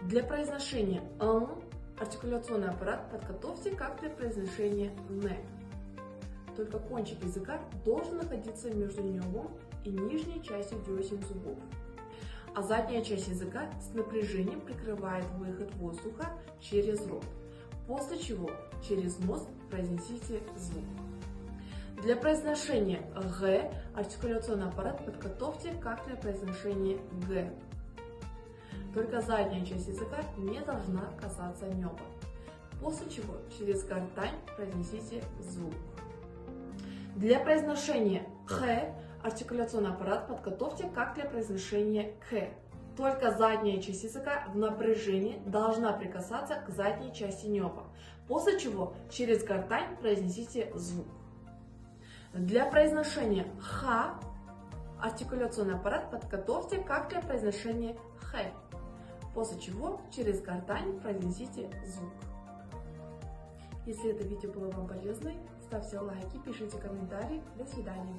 Для произношения «н» артикуляционный аппарат подготовьте как для произношения «не». Только кончик языка должен находиться между небом и нижней частью десен зубов, а задняя часть языка с напряжением прикрывает выход воздуха через рот, после чего через нос произнесите звук. Для произношения «г» артикуляционный аппарат подготовьте как для произношения «г». Только задняя часть языка не должна касаться неба, после чего через гортань произнесите звук. Для произношения «х» артикуляционный аппарат подготовьте как для произношения «к». Только задняя часть языка в напряжении должна прикасаться к задней части неба, после чего через гортань произнесите звук. Для произношения «х» артикуляционный аппарат подготовьте как для произношения «х», после чего через гортань произнесите звук. Если это видео было вам полезным, ставьте лайки, пишите комментарии. До свидания.